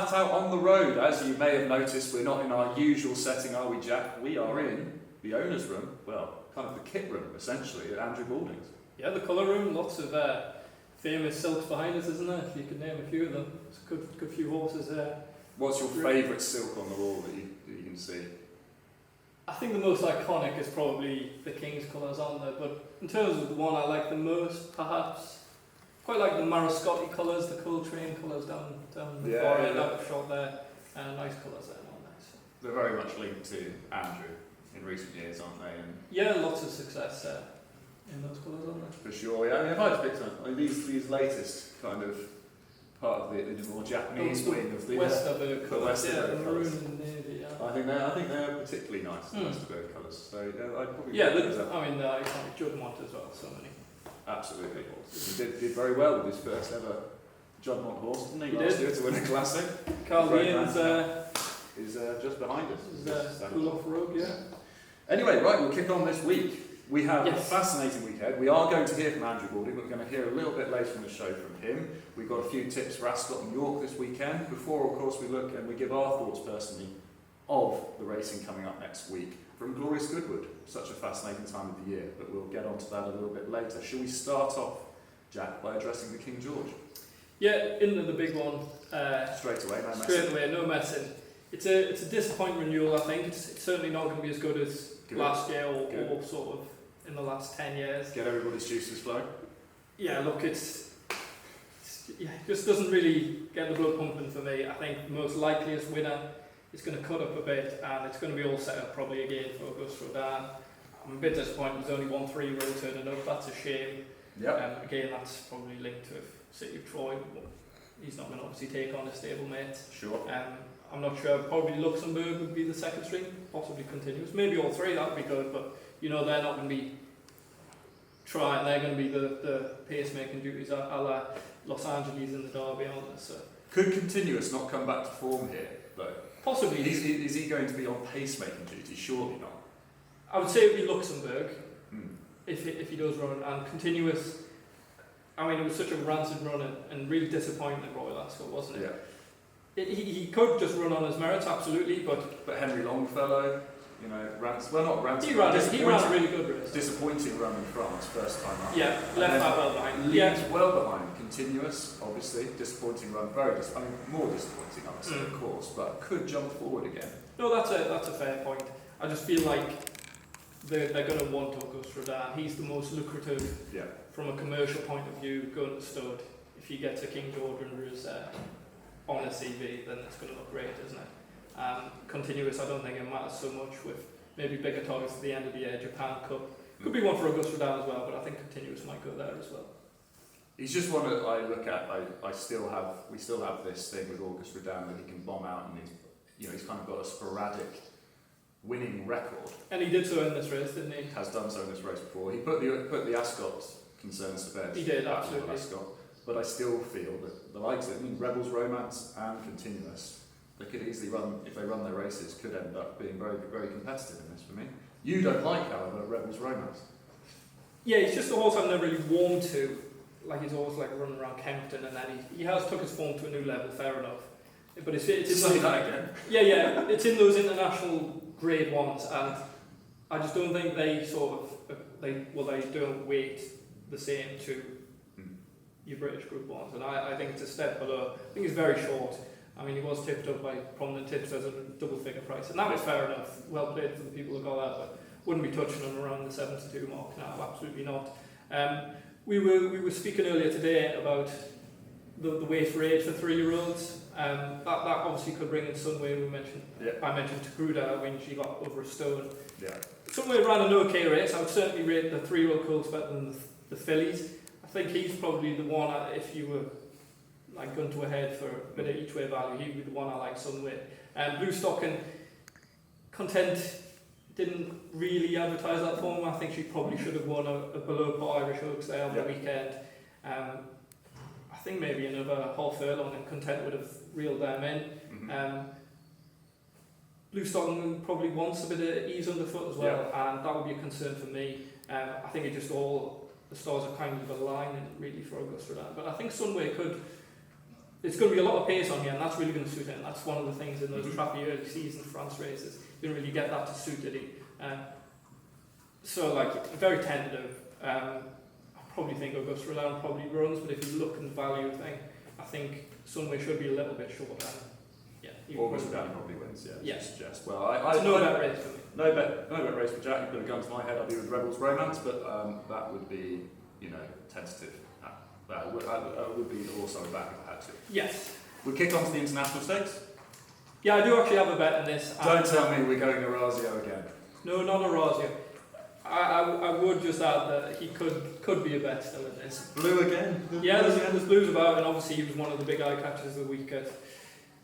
flat out on the road. As you may have noticed, we're not in our usual setting, are we, Jack? We are in the owner's room, well, kind of the kit room, essentially, at Andrew Balding's. Yeah, the colour room, lots of famous silks behind us, isn't there? If you could name a few of them. There's a good few horses there. What's your favourite silk on the wall that you can see? I think the most iconic is probably the King's colours on there, but in terms of the one I like the most, perhaps, quite like the Marascotti colours, the Coltrane colours down the forehead out of shot there. Nice colours there, not nice. They're very much linked to Andrew in recent years, aren't they? And yeah, lots of success in those colours, aren't there? For sure, yeah. I mean, if I had to pick some, I mean, these latest kind of part of the more Japanese wing of the Westerberg colours, yeah, the maroon and navy, yeah. I think they're particularly nice, the Westerberg colours. So yeah, I'd probably I mean, iconic Juddmonte as well, so many. Absolutely. He did very well with his first ever Juddmonte horse, didn't he? Last year to win a classic. Carl Ian's is just behind us. Cool off road, yeah. Anyway, right, we'll kick on this week. We have a fascinating weekend. We are going to hear from Andrew Balding, but we're going to hear a little bit later in the show from him. We've got a few tips for Ascot and York this weekend. Before, of course, we look and we give our thoughts personally of the racing coming up next week from Glorious Goodwood. Such a fascinating time of the year, but we'll get onto that a little bit later. Shall we start off, Jack, by addressing the King George? Yeah, into the big one. Straight away, no messing. It's a disappointing renewal, I think. It's certainly not going to be as good as last year or sort of in the last 10 years. Get everybody's juices flowing? Yeah, look, it just doesn't really get the blood pumping for me. I think the most likeliest winner is going to cut up a bit, and it's going to be all set up probably again for Auguste Rodin. I'm a bit disappointed there's only 1 3-year-old turning up. That's a shame. Yep. Again, that's probably linked to City of Troy. He's not going to obviously take on a stablemate. Sure. I'm not sure. Probably Luxembourg would be the second string, possibly Continuous. Maybe all three, that would be good, but you know they're not going to be trying. They're going to be the pacemaking duties a la Los Angeles in the Derby, aren't they? So. Could Continuous not come back to form here, though? Possibly. Is he going to be on pacemaking duty? Surely not. I would say it would be Luxembourg if he does run, and Continuous. I mean, it was such a rancid run and really disappointing at Royal Ascot, wasn't it? Yeah. He could just run on his merits, absolutely, but Henry Longfellow, you know, not rancid. He ran a really good race. Disappointing run in France, first time up. Yeah, left that well behind. Leads well behind. Continuous, obviously, disappointing run, more disappointing, I would say, of course, but could jump forward again. No, that's a fair point. I just feel like they're going to want Auguste Rodin. He's the most lucrative from a commercial point of view going to stud. If you get to King George and Roos on a CV, then it's going to look great, isn't it? Continuous, I don't think it matters so much, with maybe bigger targets at the end of the year. Japan Cup could be one for Auguste Rodin as well, but I think Continuous might go there as well. He's just one that I look at. We still have this thing with Auguste Rodin that he can bomb out, and he's kind of got a sporadic winning record. And he did so in this race, didn't he? Has done so in this race before. He put the Ascot concerns to bed. He did, absolutely. Ascot. But I still feel that the likes of Rebels Romance and Continuous, they could easily run, if they run their races, could end up being very, very competitive in this for me. You don't like, however, Rebels Romance. Yeah, he's just a horse I've never really warmed to. Like, he's always like running around Kempton, and then he has took his form to a new level, fair enough. But it's in those, again. Yeah, it's in those international grade ones, and I just don't think they they don't weight the same to your British Group 1s, and I think it's a step below. I think it's very short. I mean, he was tipped up by prominent tipsters at a double-figure price, and that was fair enough. Well played for the people who got that, but wouldn't be touching him around the 72 mark now, absolutely not. We were speaking earlier today about the weight for age for 3-year-olds. That obviously could bring in Sunway. I mentioned Takruda when she got over a stone. Yeah. Sunway ran an okay race. I would certainly rate the 3-year-old colts better than the fillies. I think he's probably the one, if you were like going to a head for a bit of each way value, he'd be the one I like Sunway. Blue Stock and Content didn't really advertise that for him. I think she probably should have won a below par Irish Oaks there on the weekend. I think maybe another half furlong and Content would have reeled them in. Blue Stock probably wants a bit of ease underfoot as well, and that would be a concern for me. I think it just all the stars are kind of aligning really for Auguste Rodin. But I think Sunway could There's going to be a lot of pace on here, and that's really going to suit it. And that's one of the things in those trappy early season France races. You don't really get that to suit it. So, like, very tentative. I probably think Augusta Roland probably runs, but if you look and value thing, I think Sunway should be a little bit shorter. Yeah, Augusta Roland probably wins. Yeah. Suggest. Well, it's no bet race for me. No bet race for Jack. You put a gun to my head. I'll be with Rebels Romance, but that would be, tentative. That would be also a back if I had to. Yes. We kick on to the international stakes. Yeah, I do actually have a bet in this. Don't tell me we're going Orazio again. No, not Orazio. I would just add that he could be a bet still in this. Blue again? There's blues about, and obviously he was one of the big eye catchers of the week at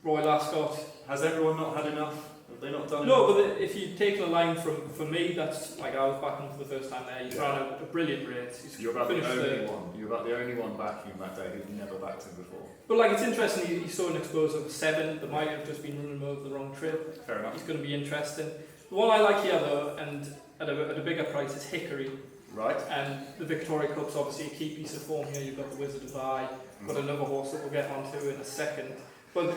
Royal Ascot. Has everyone not had enough? Have they not done No, but if you take a line for me, that's like I was backing for the first time there. He ran a brilliant race. You're about the only one. You're about the only one backing him that day who's never backed him before. But like it's interesting, he saw an exposure of 7 that might have just been running over the wrong trip. Fair enough. He's going to be interesting. The one I like here though, and at a bigger price, is Hickory. Right. And the Victoria Cup's obviously a key piece of form here. You've got the Wizard of Eye, got another horse that we'll get onto in a second. But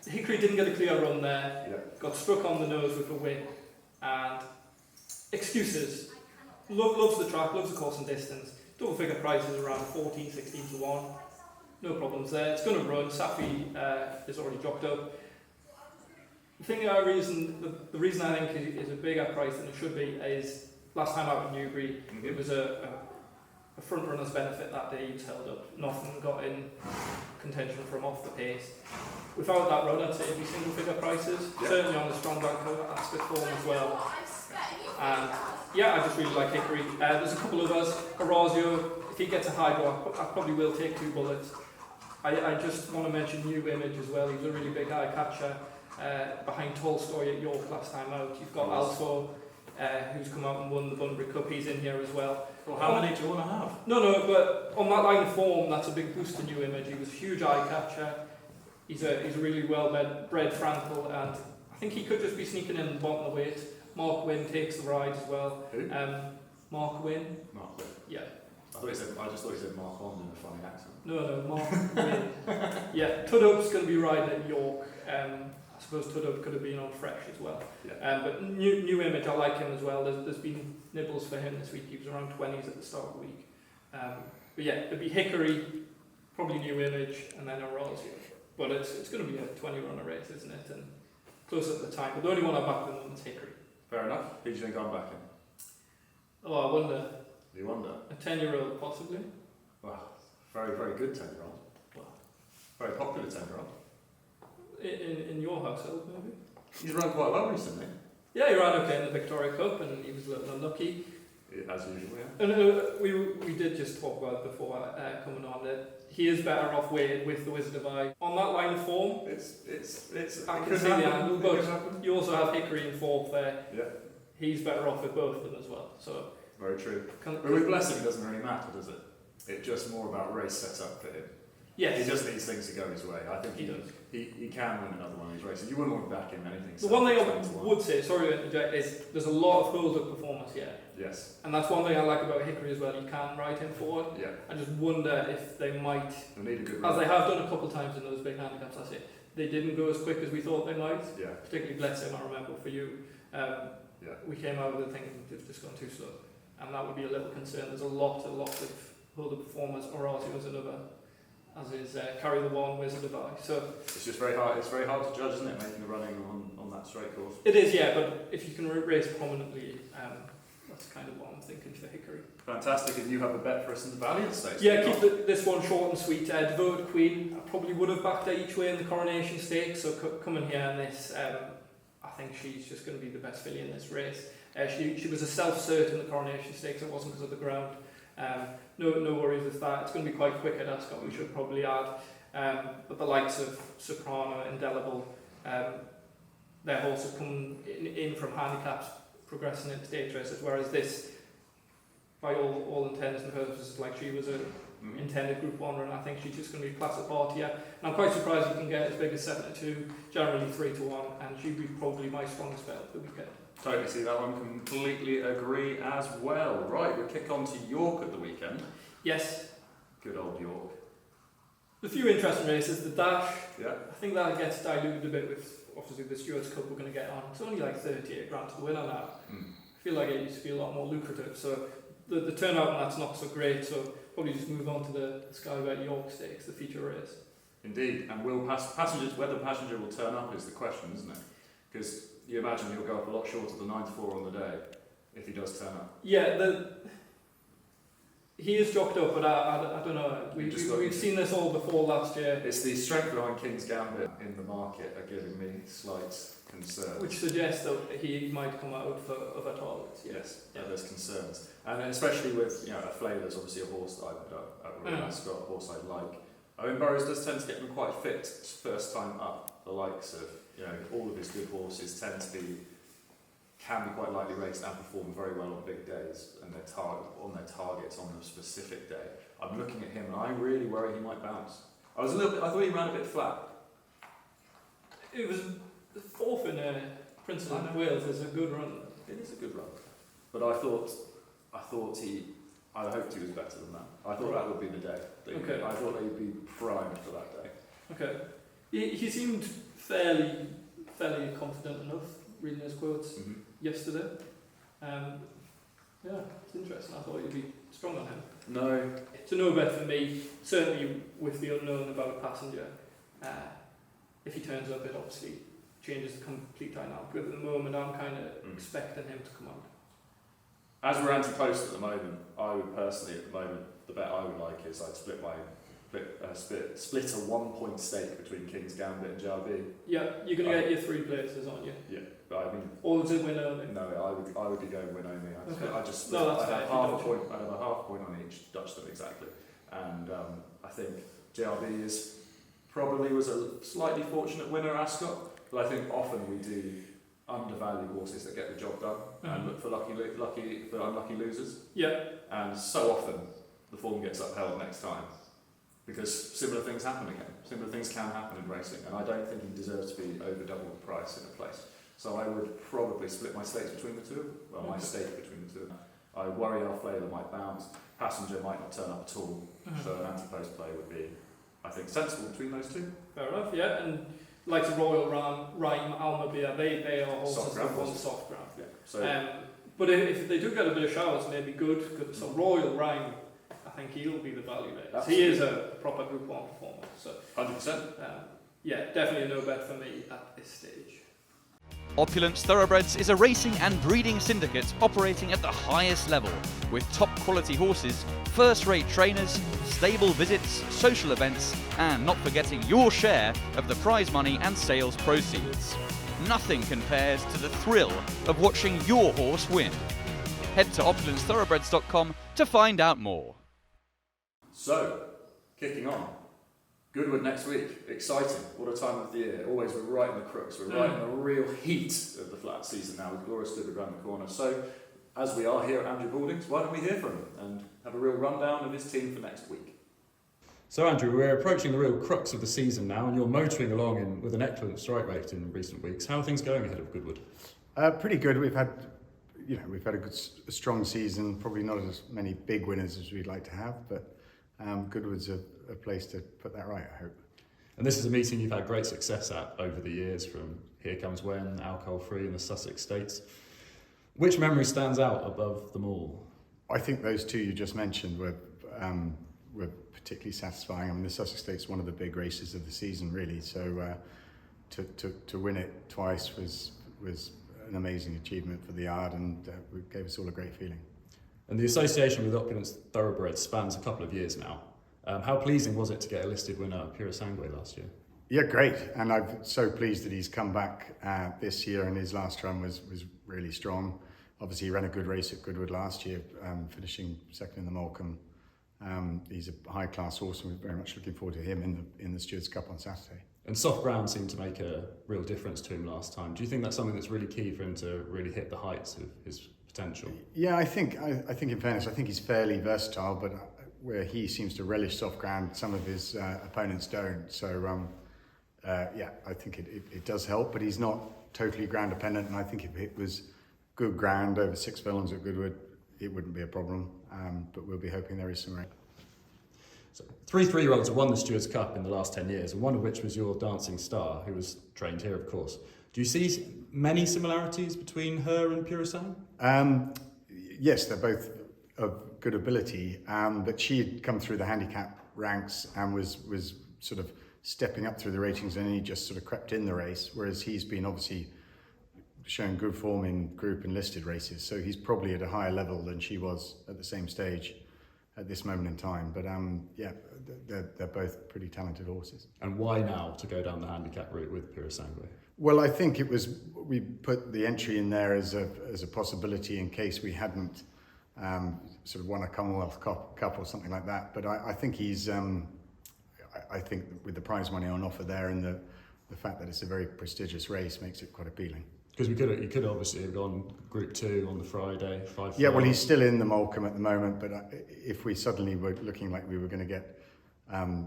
Hickory didn't get a clear run there, got struck on the nose with a whip, and excuses. Loves the track, loves the course and distance. Double figure prices around 14, 16 to 1. No problems there. It's going to run. Safi is already dropped up. The reason I think is a bigger price than it should be is last time out in Newbury, it was a front runner's benefit that day. He was held up. Nothing got in contention from off the pace. Without that run, I'd say it'd be single figure prices. Certainly on the strong back of Ascot form as well. And I just really like Hickory. There's a couple of us. Orazio, if he gets a high go, I probably will take 2 bullets. I just want to mention New Image as well. He was a really big eye catcher behind Tolstoy at York last time out. You've got Alto, who's come out and won the Bunbury Cup. He's in here as well. Well, how many do you want to have? No, but on that line of form, that's a big boost to New Image. He was a huge eye catcher. He's a really well-bred Frankel, and I think he could just be sneaking in the bottom of the weight. Mark Wynn takes the ride as well. Who? Mark Wynn. Mark Wynn. Yeah. I just thought he said Mark Bond in a funny accent. No, Mark Wynn. Yeah, Tudup's going to be riding at York. I suppose Tudup could have been on fresh as well. Yeah. But New Image, I like him as well. There's been nibbles for him this week. He was around 20s at the start of the week. But yeah, it'd be Hickory, probably New Image, and then Orazio. But it's going to be a 20-runner race, isn't it? And close at the time. But the only one I back at the moment is Hickory. Fair enough. Who do you think I'm backing? Oh, I wonder. You wonder? A 10-year-old, possibly. Wow. Very, very good 10-year-old. Wow. Very popular 10-year-old. In your household, maybe? He's run quite well recently. Yeah, he ran okay in the Victoria Cup, and he was a little unlucky. As usual, yeah. And we did just talk about it before coming on that he is better off weighted with the Wizard of Eye. On that line of form, I can see the angle, but you also have Hickory in 4th there. Yeah. He's better off with both of them as well. So very true. But with Blessing, it doesn't really matter, does it? It's just more about race setup for him. Yes. He just needs things to go his way. I think he does. He can win another one of these races. You wouldn't want to back him anything. The one thing I would say, sorry to interject, is there's a lot of hold-up performance here. Yes. And that's one thing I like about Hickory as well. You can ride him forward. Yeah. I just wonder if they might, need a good as they have done a couple of times in those big handicaps, I say, they didn't go as quick as we thought they might. Yeah. Particularly Blessing, I remember for you. We came out with it thinking they've just gone too slow. And that would be a little concern. There's a lot of hold-up performers. Orazio was another, as is Carry the One, Wizard of Eye. So it's just very hard. It's very hard to judge, isn't it, making the running on that straight course? It is, yeah. But if you can race prominently, that's kind of what I'm thinking for Hickory. Fantastic. And you have a bet for us in the Valiant Stakes? Yeah, keep this one short and sweet. Devoted Queen, I probably would have backed her each way in the Coronation Stakes. So coming here in this, I think she's just going to be the best filly in this race. She was a self-cert in the Coronation Stakes. It wasn't because of the ground. No worries with that. It's going to be quite quick at Ascot, we should probably add. But the likes of Soprano, Indelible, their horses come in from handicaps, progressing into stage races, whereas this, by all intents and purposes, like she was a intended Group 1 run. I think she's just going to be a class apart here. And I'm quite surprised you can get as big as 7 to 2, generally 3 to 1, and she'd be probably my strongest bet of the weekend. Totally see that one, completely agree as well. Right, we'll kick on to York at the weekend. Yes. Good old York. A few interesting races. The Dash, Yeah. I think that gets diluted a bit with obviously the Stewards Cup we're going to get on. It's only like 38 grand to the winner now. I feel like it used to be a lot more lucrative. So the turnout on that's not so great. So probably just move on to the Ascot and York Stakes, the feature race. Indeed, and will passengers, whether passenger will turn up is the question, isn't it? Because you imagine he'll go up a lot shorter than 9-4 on the day if he does turn up. Yeah, he is jocked up, but I don't know. We've seen this all before last year. It's the strength behind King's Gambit in the market are giving me slight concern. Which suggests that he might come out for other targets. Yes, yeah, there's concerns. And especially with, a Flavour's obviously a horse that I've really Ascot, a horse I like. Owen Burrows does tend to get them quite fit first time up. The likes of, all of his good horses can be quite lightly raced and perform very well on big days and their targets on a specific day. I'm looking at him and I really worry he might bounce. I thought he ran a bit flat. It was the fourth in Princess of Wales. Is a good run. It is a good run, but I hoped he was better than that. I thought that would be the day. Okay. I thought they'd be primed for that day. Okay. He seemed fairly confident enough reading his quotes yesterday. Yeah, it's interesting. I thought you'd be strong on him. No. It's a no bet for me, certainly with the unknown about Passenger. If he turns up, it obviously changes the complete dynamic. But at the moment, I'm kind of expecting him to come out. As we're anti-post at the moment, I would personally, at the moment, the bet I would like is I'd split a 1 point stake between King's Gambit and JRB. Yeah, you're going to get your 3 places, aren't you? Yeah, but I mean... Or is it win only? No, I would be going win only. I just no, that's I'd have half a point on each, Dutch them exactly. And I think JRB was a slightly fortunate winner at Ascot, but I think often we do undervalue horses that get the job done and look for unlucky losers. Yeah. And so often the form gets upheld next time because similar things happen again. Similar things can happen in racing, and I don't think he deserves to be over double the price in a place. So I would probably split my stakes between the two. Well, my stake between the two. I worry our Flavour might bounce. Passenger might not turn up at all. So an anti-post play would be, I think, sensible between those two. Fair enough, yeah. And like the Royal Rhyme, Almabia, they are horses that want soft ground. Yeah. So, but if they do get a bit of showers, maybe good. So Royal Rhyme, I think he'll be the value there. He is a proper Group 1 performer. So 100%. Yeah, definitely a no bet for me at this stage. Opulence Thoroughbreds is a racing and breeding syndicate operating at the highest level, with top quality horses, first-rate trainers, stable visits, social events, and not forgetting your share of the prize money and sales proceeds. Nothing compares to the thrill of watching your horse win. Head to opulencethoroughbreds.com to find out more. So, kicking on. Goodwood next week. Exciting. What a time of the year. Always we're right in the crooks. We're right in the real heat of the flat season now with Glorious Goodwood around the corner. So, as we are here at Andrew Balding's, why don't we hear from him and have a real rundown of his team for next week? So Andrew, we're approaching the real crux of the season now and you're motoring along with an excellent strike rate in recent weeks. How are things going ahead of Goodwood? Pretty good. We've had a strong season, probably not as many big winners as we'd like to have, but Goodwood's a place to put that right, I hope. And this is a meeting you've had great success at over the years, from Here Comes When, Alcohol Free and the Sussex States. Which memory stands out above them all? I think those two you just mentioned were particularly satisfying. I mean, the Sussex States is one of the big races of the season, really. So to win it twice was an amazing achievement for the yard, and it gave us all a great feeling. And the association with Opulence Thoroughbred spans a couple of years now. How pleasing was it to get a listed winner at Purosangue last year? Yeah, great. And I'm so pleased that he's come back this year, and his last run was really strong. Obviously, he ran a good race at Goodwood last year, finishing second in the Morecambe. He's a high-class horse, and we're very much looking forward to him in the Stewards Cup on Saturday. And soft ground seemed to make a real difference to him last time. Do you think that's something that's really key for him to really hit the heights of his potential? Yeah, I think in fairness, I think he's fairly versatile, but where he seems to relish soft ground, some of his opponents don't. So I think it does help, but he's not totally ground dependent, and I think if it was good ground over 6 furlongs at Goodwood, it wouldn't be a problem, but we'll be hoping there is some rain. So 3 3-year-olds have won the Stewards Cup in the last 10 years, and one of which was your dancing star, who was trained here, of course. Do you see many similarities between her and Purosangue? Yes, they're both of good ability, but she had come through the handicap ranks and was sort of stepping up through the ratings, and he just sort of crept in the race, whereas he's been obviously showing good form in group and listed races, so he's probably at a higher level than she was at the same stage at this moment in time. But yeah, they're both pretty talented horses. And why now to go down the handicap route with Purosangue? Well, I think we put the entry in there as a possibility in case we hadn't sort of won a Commonwealth Cup or something like that. But I think he's, I think with the prize money on offer there and the fact that it's a very prestigious race makes it quite appealing. Because you could obviously have gone Group 2 on the Friday, 5. Yeah, well, he's still in the Molecomb at the moment, but if we suddenly were looking like we were going to get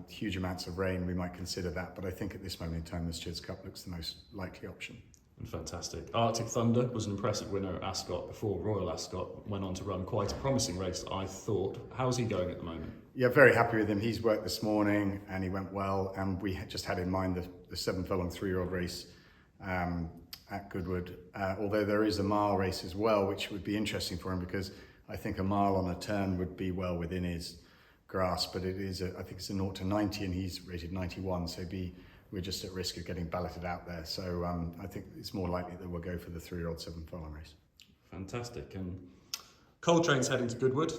huge amounts of rain, we might consider that. But I think at this moment in time, the Stewards Cup looks the most likely option. And fantastic. Arctic Thunder was an impressive winner at Ascot before Royal Ascot went on to run quite a promising race, I thought. How's he going at the moment? Yeah, very happy with him. He's worked this morning and he went well. And we just had in mind the 7-furlong 3-year-old race at Goodwood, although there is a mile race as well, which would be interesting for him because I think a mile on a turn would be well within his grasp, but it is I think it's a 0 to 90 and he's rated 91, so we're just at risk of getting balloted out there. So I think it's more likely that we'll go for the 3-year-old 7-furlong race. Fantastic. And Coltrane's heading to Goodwood.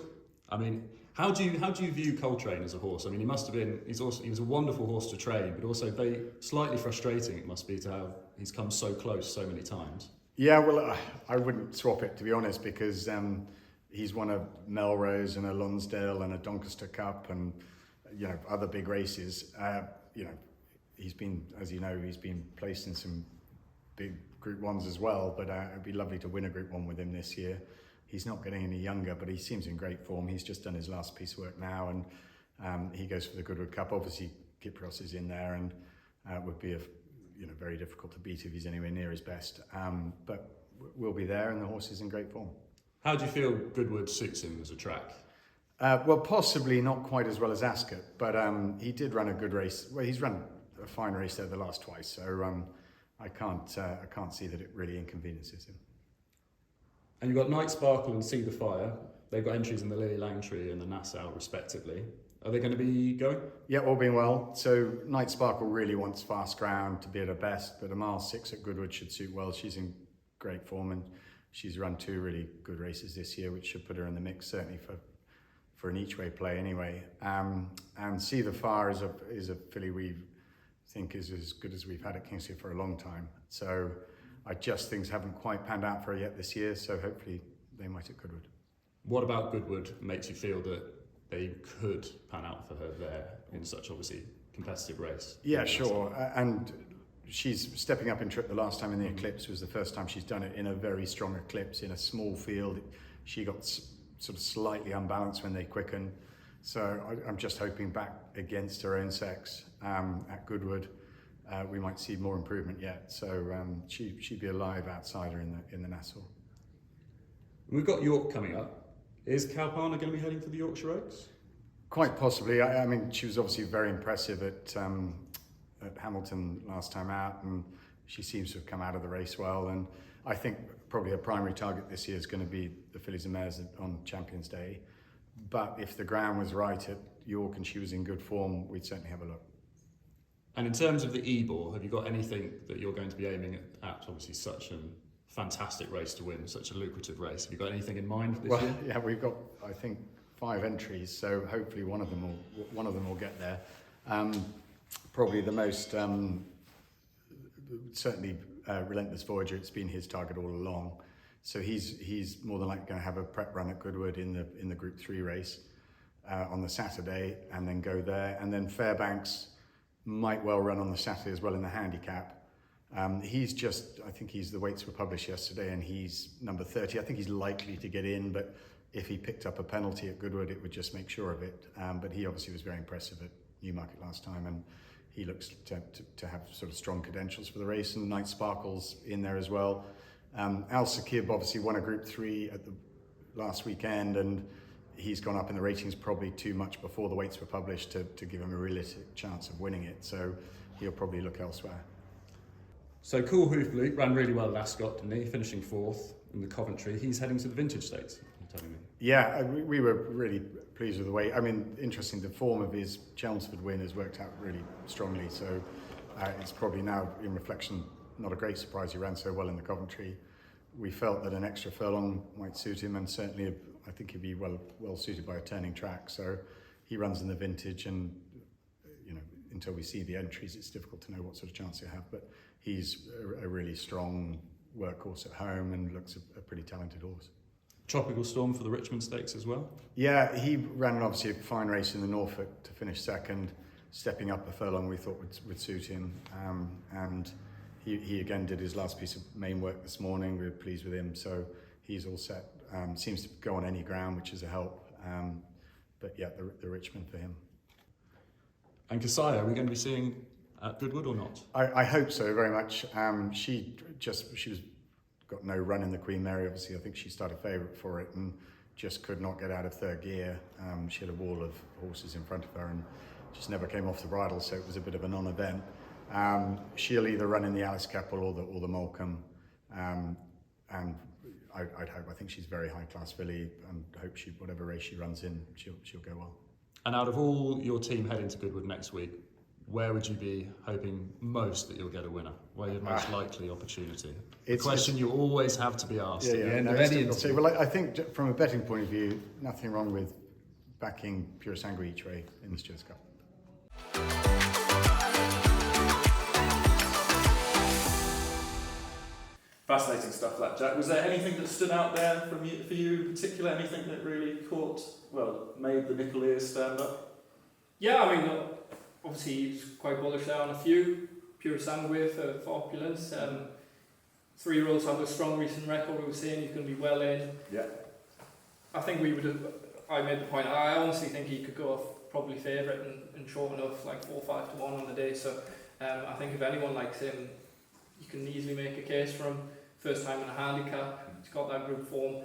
I mean, how do you view Coltrane as a horse? I mean, he was a wonderful horse to train, but also very slightly frustrating it must be to have he's come so close so many times. Yeah, well, I wouldn't swap it, to be honest, because he's won a Melrose and a Lonsdale and a Doncaster Cup and other big races. He's been, as you know, he's been placed in some big Group 1s as well, but it'd be lovely to win a Group 1 with him this year. He's not getting any younger, but he seems in great form. He's just done his last piece of work now, and he goes for the Goodwood Cup. Obviously, Kypros is in there, and would be very difficult to beat if he's anywhere near his best. But we'll be there, and the horse is in great form. How do you feel Goodwood suits him as a track? Well, possibly not quite as well as Ascot, but he did run a good race. Well, he's run a fine race there the last twice, so I can't see that it really inconveniences him. And you've got Night Sparkle and See the Fire. They've got entries in the Lily Langtry and the Nassau, respectively. Are they going to be going? Yeah, all being well. So Night Sparkle really wants fast ground to be at her best, but a mile 6 at Goodwood should suit well. She's in great form and she's run 2 really good races this year, which should put her in the mix, certainly for an each-way play anyway. And See the Fire is a filly we think is as good as we've had at Kingsley for a long time. So things haven't quite panned out for her yet this year, so hopefully they might at Goodwood. What about Goodwood makes you feel that they could pan out for her there in such obviously competitive race? Yeah, sure. And she's stepping up in trip. The last time in the Eclipse was the first time she's done it in a very strong Eclipse in a small field. She got sort of slightly unbalanced when they quickened. So I'm just hoping back against her own sex at Goodwood, we might see more improvement yet. So she'd be a live outsider in the Nassau. We've got York coming up. Is Kalpana going to be heading for the Yorkshire Oaks? Quite possibly. I mean, she was obviously very impressive at Hamilton last time out, and she seems to have come out of the race well. And I think probably her primary target this year is going to be the fillies and mares on Champions Day. But if the ground was right at York and she was in good form, we'd certainly have a look. And in terms of the Ebor, have you got anything that you're going to be aiming at? Obviously, such a fantastic race to win, such a lucrative race. Have you got anything in mind this year? Yeah, we've got, I think, 5 entries, so hopefully one of them will get there. Probably the most certainly Relentless Voyager. It's been his target all along, so he's more than likely going to have a prep run at Goodwood in the Group 3 race on the Saturday, and then go there. And then Fairbanks might well run on the Saturday as well in the handicap. I think the weights were published yesterday and he's number 30. I think he's likely to get in, but if he picked up a penalty at Goodwood, it would just make sure of it. But he obviously was very impressive at Newmarket last time, and he looks to have sort of strong credentials for the race, and Night Sparkle's in there as well. Al Sakib obviously won a Group 3 at the last weekend, and he's gone up in the ratings probably too much before the weights were published to give him a realistic chance of winning it. So he'll probably look elsewhere. So Cool Hoof Luke ran really well at Ascot, didn't he? Finishing 4th in the Coventry. He's heading to the Vintage Stakes, you're telling me. Yeah, we were really pleased with the way. I mean, interesting, the form of his Chelmsford win has worked out really strongly. So it's probably now, in reflection, not a great surprise he ran so well in the Coventry. We felt that an extra furlong might suit him, and certainly I think he'd be well suited by a turning track. So he runs in the Vintage, and until we see the entries, it's difficult to know what sort of chance he'll have. But he's a really strong workhorse at home and looks a pretty talented horse. Tropical Storm for the Richmond Stakes as well? Yeah, he ran obviously a fine race in the Norfolk to finish second, stepping up a furlong we thought would suit him. And he again did his last piece of main work this morning. We were pleased with him, so he's all set. Seems to go on any ground, which is a help. But yeah, the Richmond for him. And Kasaya, are we going to be seeing at Goodwood or not? I hope so, very much. She was got no run in the Queen Mary. Obviously, I think she started favourite for it and just could not get out of third gear. She had a wall of horses in front of her and just never came off the bridle, so it was a bit of a non-event. She'll either run in the Alice Capel or the Morecambe, and I'd hope. I think she's very high-class filly, and hope whatever race she runs in, she'll go well. And out of all your team heading to Goodwood next week, where would you be hoping most that you'll get a winner? Where your most likely opportunity? It's a question you always have to be asked at the end of any interview. Well, I think from a betting point of view, nothing wrong with backing Purosangue each way in the Stewards Cup. Fascinating stuff, that, Jack. Was there anything that stood out there for you in particular? Anything that really made the nickel ears stand up? Yeah, I mean, obviously he's quite bullish there on a few. Purosangue for Opulence. 3-year-olds have a strong recent record. We were saying he's going to be well in. Yeah. I think I made the point. I honestly think he could go off probably favourite and short enough, like 4-5 to 1 on the day. So I think if anyone likes him, you can easily make a case for him. First time in a handicap, he's got that group form.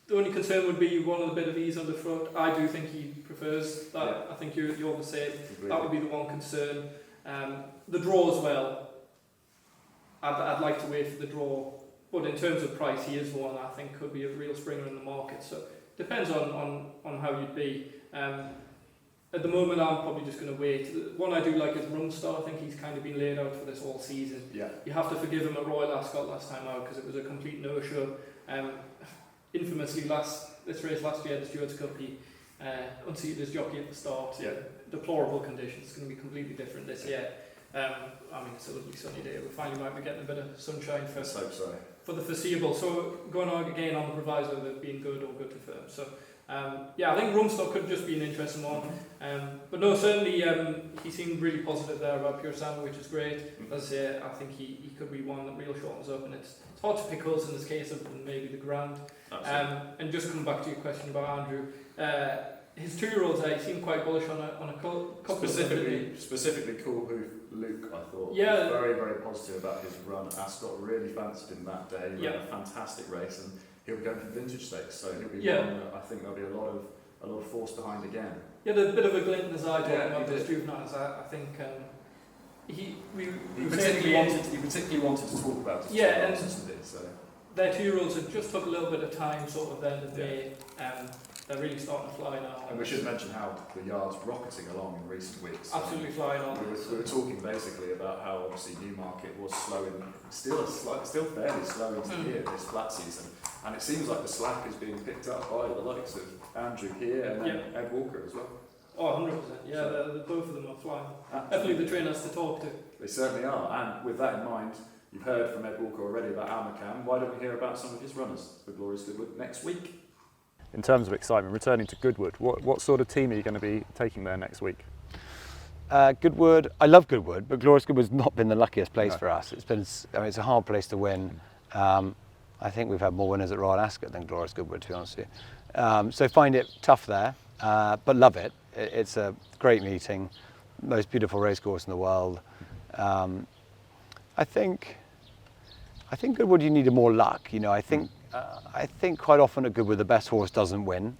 The only concern would be one of the bit of ease on the front. I do think he prefers that. Yeah. I think you're the same. Agreed. That would be the one concern. The draw as well. I'd like to wait for the draw, but in terms of price, he is the one I think could be a real springer in the market. So depends on how you'd be. At the moment, I'm probably just going to wait. One I do like is Rumstar. I think he's kind of been laid out for this all season. Yeah. You have to forgive him at Royal Ascot last time out because it was a complete no-show. Infamously, this race last year, the Stewards Cup, he unseated his jockey at the start. Yeah. Deplorable conditions. It's going to be completely different this year. I mean, it's a lovely sunny day. We finally might be getting a bit of sunshine for the foreseeable. So going on again on the proviso of it being good or good to firm. So I think Rumstock could just be an interesting one. But no, certainly he seemed really positive there about Purosangue, which is great. As I say, I think he could be one that real shortens up, and it's hard to pick holes in this case of maybe the ground. And just coming back to your question about Andrew, his 2-year-olds he seemed quite bullish on a couple specifically Cool Hoof Luke, I thought. Yeah, was very, very positive about his run at Ascot. Really fancied him that day. He ran a fantastic race, and he'll be going for the Vintage Stakes, so he'll be one that I think there'll be a lot of force behind again. He had a bit of a glint in his eye talking about those juveniles. I think he particularly wanted to talk about it. So their 2-year-olds have just took a little bit of time, sort of then of May. They're really starting to fly now. And we should mention how the yard's rocketing along in recent weeks. Absolutely flying on. We were talking basically about how obviously Newmarket was slow still fairly slow into the year, this flat season. And it seems like the slack is being picked up by the likes of Andrew here and then Ed Walker as well. Oh, 100%. Yeah, both of them are flying. Definitely the trainers to talk to. They certainly are. And with that in mind, you've heard from Ed Walker already about Almacan. Why don't we hear about some of his runners for Glorious Goodwood next week? In terms of excitement, returning to Goodwood, what sort of team are you going to be taking there next week? Goodwood, I love Goodwood, but Glorious Goodwood's not been the luckiest place for us. It's a hard place to win. I think we've had more winners at Royal Ascot than Glorious Goodwood, to be honest with you. So find it tough there, but love it. It's a great meeting, most beautiful racecourse in the world. I think Goodwood, you need more luck. I think quite often at Goodwood the best horse doesn't win.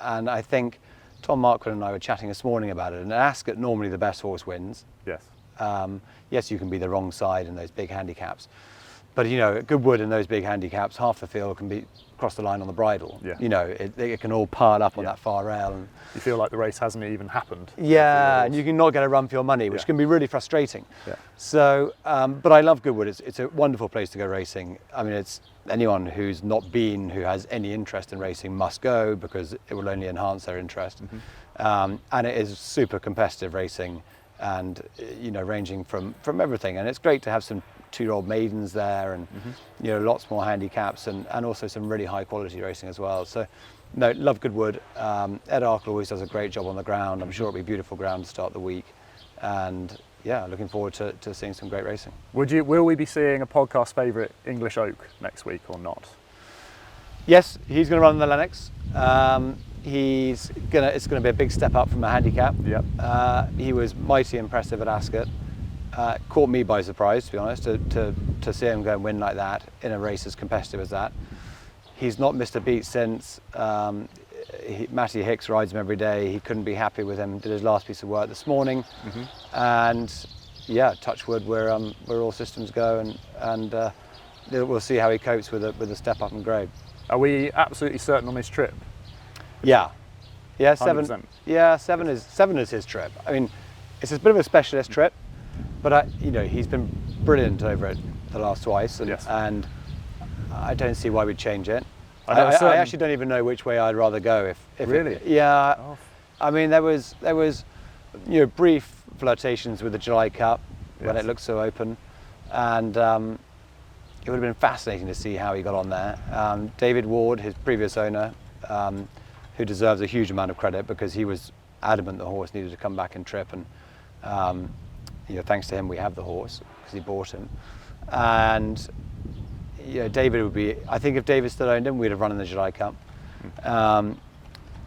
And I think Tom Markwood and I were chatting this morning about it. And at Ascot, normally the best horse wins. Yes. Yes, you can be the wrong side in those big handicaps. But, you know, at Goodwood in those big handicaps, half the field can be cross the line on the bridle. Yeah. You know, it can all pile up on that far rail. And You feel like the race hasn't even happened. yeah, and you can not get a run for your money, which can be really frustrating. Yeah. So, but I love Goodwood. It's a wonderful place to go racing. I mean, it's anyone who's not been, who has any interest in racing, must go, because it will only enhance their interest. And it is super competitive racing, and you know, ranging from everything. And it's great to have some 2-year-old maidens there, and you know, lots more handicaps, and also some really high quality racing as well. So no, love Goodwood. Ed Arkle always does a great job on the ground. I'm sure it'll be beautiful ground to start the week, and yeah, looking forward to seeing some great racing. Will we be seeing a podcast favourite English Oak next week or not? Yes, he's going to run the Lennox. It's going to be a big step up from a handicap. Yep. He was mighty impressive at Ascot. Caught me by surprise, to be honest, to see him go and win like that in a race as competitive as that. He's not missed a beat since. Matty Hicks rides him every day. He couldn't be happy with him. Did his last piece of work this morning, and yeah, touch wood, we're all systems go, and we'll see how he copes with a step up in grade. Are we absolutely certain on his trip? Yeah, 7. 100%. Yeah, 7 is his trip. I mean, it's a bit of a specialist trip, but you know, he's been brilliant over it the last twice, and I don't see why we'd change it. I actually don't even know which way I'd rather go. If really? I mean, there was you know, brief flirtations with the July Cup when it looked so open, and it would have been fascinating to see how he got on there. David Ward, his previous owner, who deserves a huge amount of credit, because he was adamant the horse needed to come back and trip, and you know, thanks to him we have the horse, because he bought him. And you know, David would be, I think if David still owned him, we'd have run in the July Cup.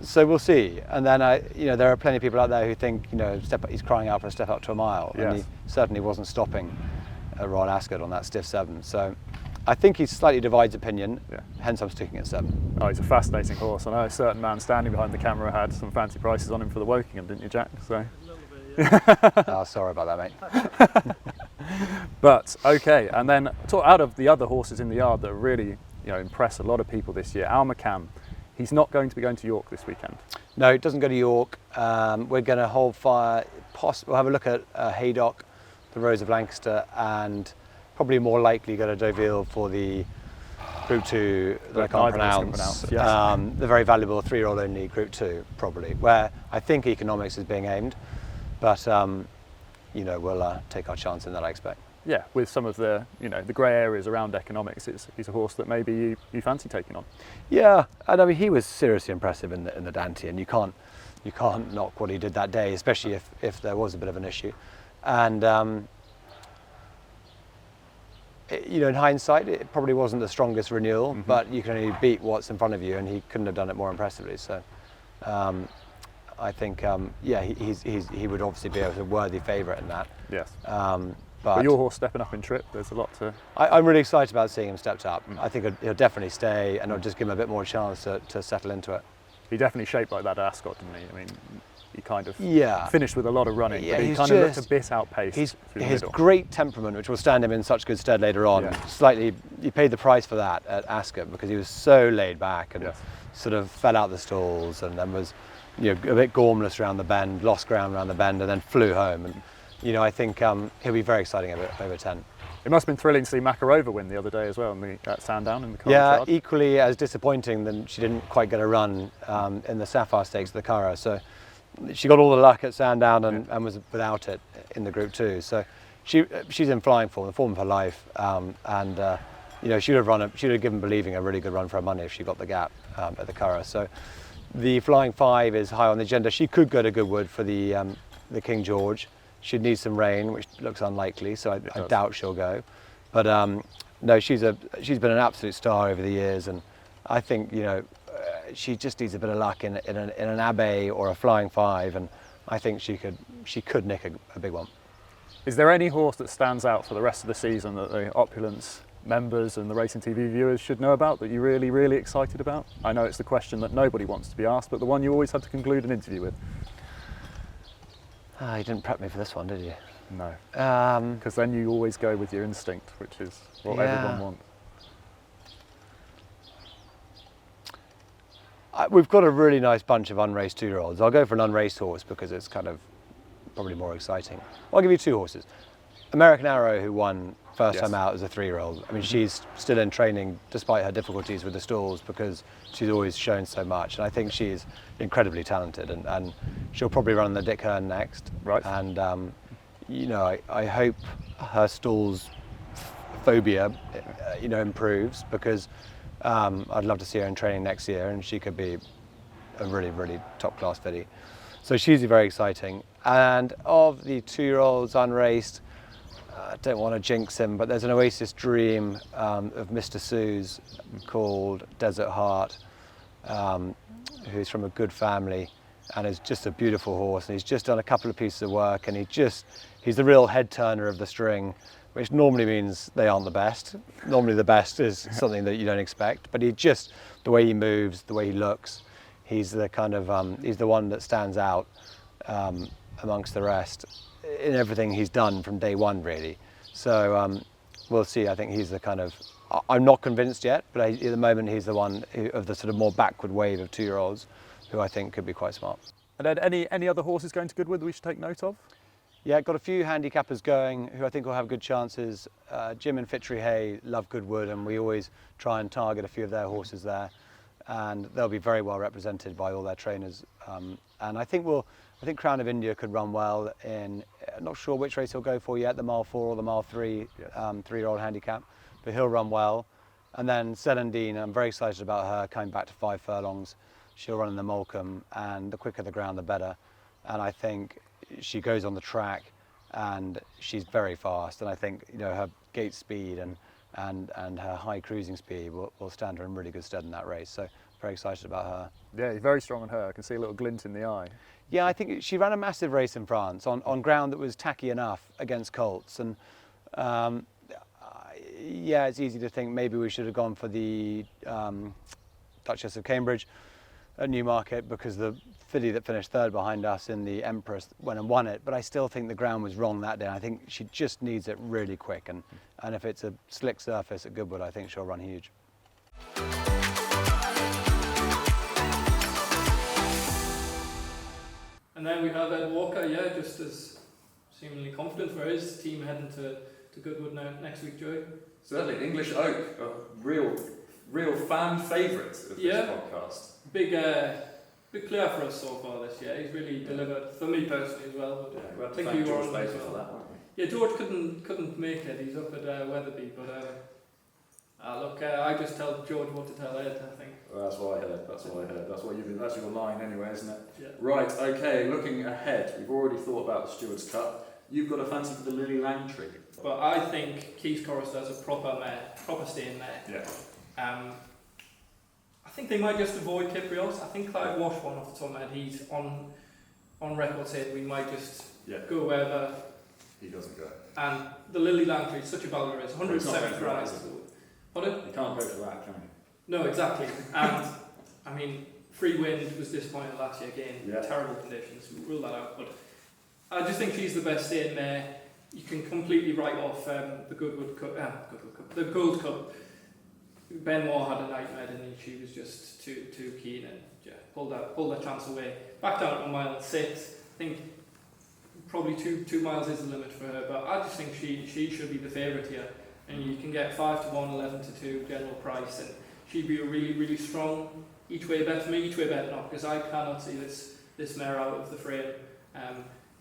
So we'll see. And then you know, there are plenty of people out there who think, you know, he's crying out for a step up to a mile, and he certainly wasn't stopping Royal Ascot on that stiff 7. So I think he slightly divides opinion, hence I'm sticking at 7. Oh, he's a fascinating horse. I know a certain man standing behind the camera had some fancy prices on him for the Wokingham, didn't you, Jack? So. Oh, sorry about that, mate. But okay, and then out of the other horses in the yard that really, you know, impress a lot of people this year, Al McCann, he's not going to be going to York this weekend. No, it doesn't go to York. We're going to hold fire. We'll have a look at Haydock, the Rose of Lancaster, and probably more likely go to Deauville for the Group 2 that I can't pronounce. The very valuable 3-year-old only Group 2, probably, where I think economics is being aimed, but you know, we'll take our chance in that, I expect. Yeah, with some of the, you know, the grey areas around economics, he's a horse that maybe you fancy taking on. Yeah, and I mean, he was seriously impressive in the Dante, and you can't knock what he did that day, especially if there was a bit of an issue. And you know, in hindsight, it probably wasn't the strongest renewal, but you can only beat what's in front of you, and he couldn't have done it more impressively. So I think, yeah, he would obviously be a worthy favourite in that. Yes. But your horse stepping up in trip, there's a lot to... I'm really excited about seeing him stepped up. I think he'll definitely stay, and it'll just give him a bit more chance to settle into it. He definitely shaped like that at Ascot, didn't he? I mean, he kind of finished with a lot of running, but he kind of looked a bit outpaced. His great temperament, which will stand him in such good stead later on, slightly, he paid the price for that at Ascot, because he was so laid back and sort of fell out the stalls, and then was, you know, a bit gormless around the bend, lost ground around the bend, and then flew home. And you know, I think he'll be very exciting over 10. It must have been thrilling to see Makarova win the other day as well at Sandown in the Curragh. Yeah, equally as disappointing than she didn't quite get a run in the Sapphire Stakes of the Curragh. So she got all the luck at Sandown and was without it in the Group 2. So she's in flying form, the form of her life, and you know, she'd have given Believing a really good run for her money if she got the gap at the Curragh. So the Flying 5 is high on the agenda. She could go to Goodwood for the King George. She'd need some rain, which looks unlikely, so I doubt she'll go. But no, she's been an absolute star over the years, and I think, you know, she just needs a bit of luck in an Abbey or a Flying 5, and I think she could nick a big one. Is there any horse that stands out for the rest of the season that the Opulence members and the Racing TV viewers should know about that you're really, really excited about? I know it's the question that nobody wants to be asked, but the one you always had to conclude an interview with. You didn't prep me for this one, did you? No. Because then you always go with your instinct, which is what everyone wants. We've got a really nice bunch of unraced 2-year-olds. I'll go for an unraced horse because it's kind of probably more exciting. I'll give you 2 horses. American Arrow, who won first time out as a 3-year-old. I mean, she's still in training despite her difficulties with the stalls because she's always shown so much. And I think she's incredibly talented, and she'll probably run the Dick Hearn next. Right. And, you know, I hope her stalls phobia, you know, improves because I'd love to see her in training next year, and she could be a really, really top-class filly. So she's very exciting. And of the 2-year-olds unraced, I don't want to jinx him, but there's an Oasis Dream of Mr. Sue's called Desert Heart, who's from a good family and is just a beautiful horse. And he's just done a couple of pieces of work, and he's the real head turner of the string, which normally means they aren't the best. Normally the best is something that you don't expect, but the way he moves, the way he looks, he's the kind of, he's the one that stands out amongst the rest in everything he's done from day one, really. So we'll see. I think he's the kind of, I'm not convinced yet, but at the moment he's the one of the sort of more backward wave of 2-year-olds who I think could be quite smart. And then any other horses going to Goodwood that we should take note of? Yeah, got a few handicappers going who I think will have good chances. Jim and Fitchery Hay love Goodwood, and we always try and target a few of their horses there, and they'll be very well represented by all their trainers. And I think Crown of India could run well in, I'm not sure which race he'll go for yet, the Mile 4 or the Mile 3, 3-year-old handicap, but he'll run well. And then Celandine, I'm very excited about her coming back to 5 furlongs. She'll run in the Molecombe, and the quicker the ground, the better. And I think she goes on the track, and she's very fast. And I think, you know, her gate speed and her high cruising speed will stand her in really good stead in that race. So very excited about her. Yeah, he's very strong on her. I can see a little glint in the eye. Yeah, I think she ran a massive race in France on ground that was tacky enough against colts. And yeah, it's easy to think maybe we should have gone for the Duchess of Cambridge at Newmarket because the filly that finished 3rd behind us in the Empress went and won it. But I still think the ground was wrong that day. I think she just needs it really quick. And if it's a slick surface at Goodwood, I think she'll run huge. And then we have Ed Walker, just as seemingly confident for his team heading to Goodwood now next week, Joey. Certainly, English Oak, a real fan favourite of this podcast. Big player for us so far this year. He's really delivered for me personally as well. But I think you were on as well. For that, weren't we? Yeah, George couldn't make it. He's up at Wetherby, but look, I just tell George what to tell Ed, I think. Well, that's what I heard. That's your line anyway, isn't it? Yeah. Right. Okay. Looking ahead, we've already thought about the Stewards Cup. You've got a fancy for the Lily Langtry. But I think Keys Chorister's a proper staying there. Yeah. I think they might just avoid Kyprios. I think Clive Wash one off the top of my head. He's on record saying we might just go wherever he doesn't go. And the Lily Langtry is such a value race. 170 rides. Pardon? You can't go for that, can you? No, exactly. And I mean, Free Wind was disappointing last year again. Terrible conditions. Rule that out. But I just think she's the best staying there. You can completely write off the Goodwood Cup, the Gold Cup. Ben Moore had a nightmare, and she was just too keen and pulled that chance away. Back down at 1 mile and 6. I think probably 2 miles is the limit for her, but I just think she should be the favourite here. And you can get 5 to 1, 11 to 2 general price, and she'd be a really, really strong each way bet for me. Each way bet not, because I cannot see this mare out of the frame.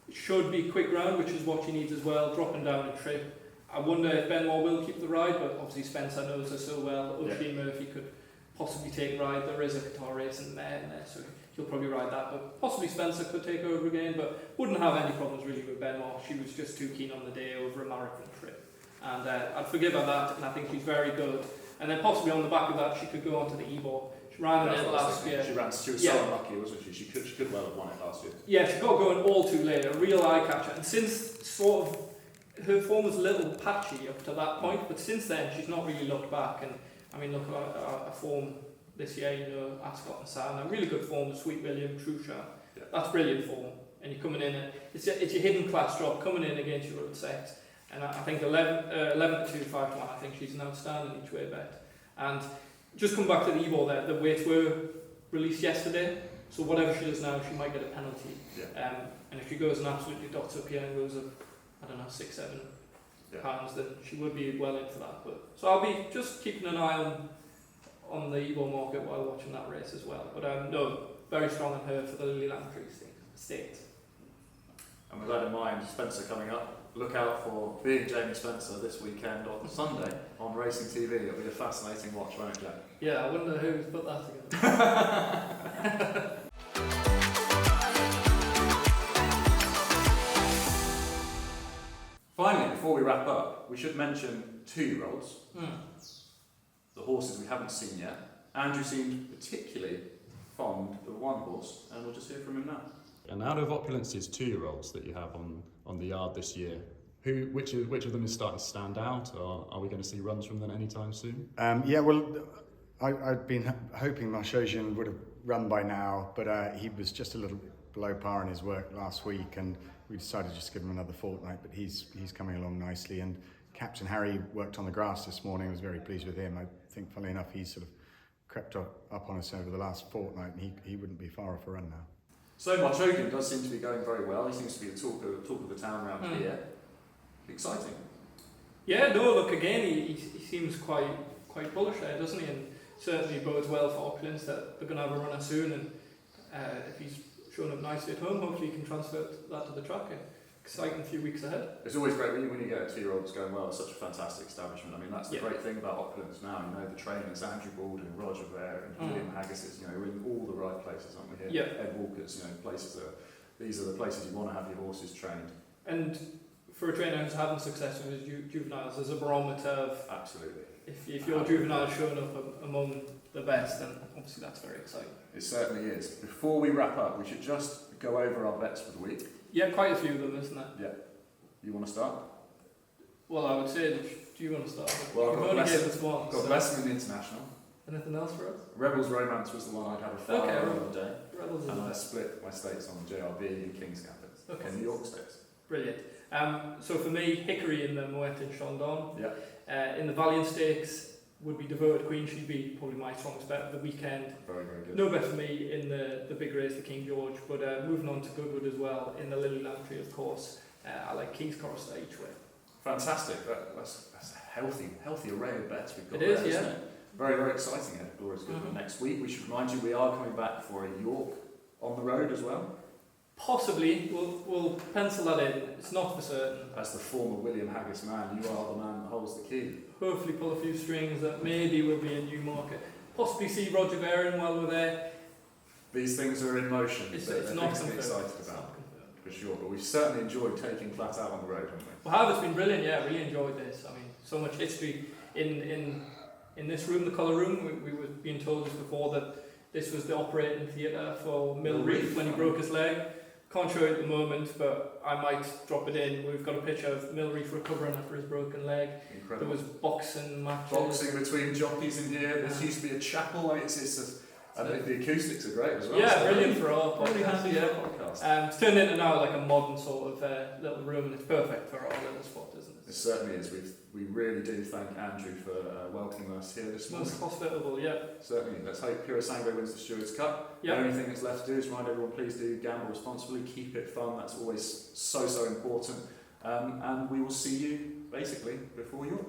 It should be quick round, which is what she needs as well, dropping down a trip. I wonder if Ben Moore will keep the ride, but obviously Spencer knows her so well. O'Shea Murphy could possibly take ride. There is a Qatar racing mare in there, so he'll probably ride that. But possibly Spencer could take over again, but wouldn't have any problems really with Ben Moore. She was just too keen on the day over a marathon trip. And I'd forgive her that, and I think she's very good. And then possibly on the back of that, she could go on to the Ebor. She ran it last year. She was so unlucky, wasn't she? She could well have won it last year. Yeah, she got going all too late, a real eye catcher. And since sort of her form was a little patchy up to that point, but since then she's not really looked back. And I mean, look at her form this year, you know, Ascot and York, really good form, the Sweet William, Trusha, that's brilliant form. And you're coming in, it's your hidden class job, coming in against your road sex. And I think 11 to 2, 5 to 1, I think she's an outstanding each way bet. And just come back to the Evo there, the weights were released yesterday, so whatever she does now, she might get a penalty. And if she goes and absolutely dots up here and goes up, I don't know, 6, 7 pounds, then she would be well in for that. But so I'll be just keeping an eye on the Evo market while watching that race as well. But no, very strong on her for the Lily Lantry Stakes. And with that in mind, Spencer coming up, look out for being Jamie Spencer this weekend on Sunday on Racing TV. It'll be a fascinating watch, won't it, Jack? Yeah, I wonder who's put that together. Finally, before we wrap up, we should mention 2-year-olds. The horses we haven't seen yet. Andrew seemed particularly fond of one horse, and we'll just hear from him now. And out of Opulence's 2-year-olds that you have on the yard this year, which of them is starting to stand out, or are we going to see runs from them anytime soon? Yeah, well, I'd been hoping Marchosian would have run by now, but he was just a little below par in his work last week, and we decided just to give him another fortnight, but he's coming along nicely. And Captain Harry worked on the grass this morning. I was very pleased with him. I think, funnily enough, he's sort of crept up on us over the last fortnight, and he wouldn't be far off a run now. So Marchosian does seem to be going very well. He seems to be the talk of the town around here. Exciting. Yeah, no, look, again, he seems quite bullish there, doesn't he? And certainly bodes well for Opulence that they're going to have a runner soon. And if he's shown up nicely at home, hopefully he can transfer that to the track. Exciting few weeks ahead. It's always great when you get a 2-year-old that's going well. It's such a fantastic establishment. I mean, that's the great thing about Opulence now. You know, the trainers, Andrew Baldwin, Roger Vare, and William Haggis's, you know, we're in all the right places, aren't we here? Ed Walker's, you know, these are the places you want to have your horses trained. And for a trainer who's having success with his juveniles, there's a barometer of... Absolutely. If your juvenile is showing up among the best, then obviously that's very exciting. It certainly is. Before we wrap up, we should just go over our bets for the week. Yeah, quite a few of them, isn't there? Yeah. You want to start? Well, I would say, do you want to start? Well, You've only gave us one. Got Blessing International. Anything else for us? Rebels Romance was the one I'd have a fire on the day. Rebels and I split my stakes on JRB and King's Gambit. And New York Stakes. Brilliant. So for me, Hickory in the Moet and Chandon. Yeah. In the Valiant Stakes would be Devoted Queen. She'd be probably my strongest bet of the weekend. Very, very good. No bet for me in the big race, the King George. But moving on to Goodwood as well, in the Lily Lantry, of course. I like King's Chorister each way. Fantastic. That's a healthy array of bets we've got. It is, there, yeah. isn't it? Very, very exciting ahead of Glorious Goodwood next week. We should remind you we are coming back for a York on the road as well. Possibly, we'll pencil that in. It's not for certain. As the former William Haggis man, you are the man that holds the key. Hopefully pull a few strings that maybe will be a new market. Possibly see Roger Vare while we're there. These things are in motion. It's they're not things to be confirmed. excited about, for sure. But we've certainly enjoyed taking Flat out on the road, haven't we? Well, it's been brilliant. Yeah, really enjoyed this. I mean, so much history in this room, the colour room. We were being told just before that this was the operating theatre for Mill Reef when he broke his leg. Can't show it at the moment, but I might drop it in. We've got a picture of Mill Reef recovering after his broken leg. Incredible. There was boxing matches. Boxing between jockeys in here. This used to be a chapel. I think the acoustics are great as well. Yeah, so brilliant for our really podcast. handy for a podcast. It's turned into now like a modern sort of little room, and it's perfect for our little spot, isn't it? It certainly is. We really do thank Andrew for welcoming us here this morning. Most hospitable, yeah. Certainly. Let's hope Purosangue wins the Stewards Cup. Yep. The only thing that's left to do is remind everyone, please do gamble responsibly, keep it fun. That's always so important. And we will see you basically before York.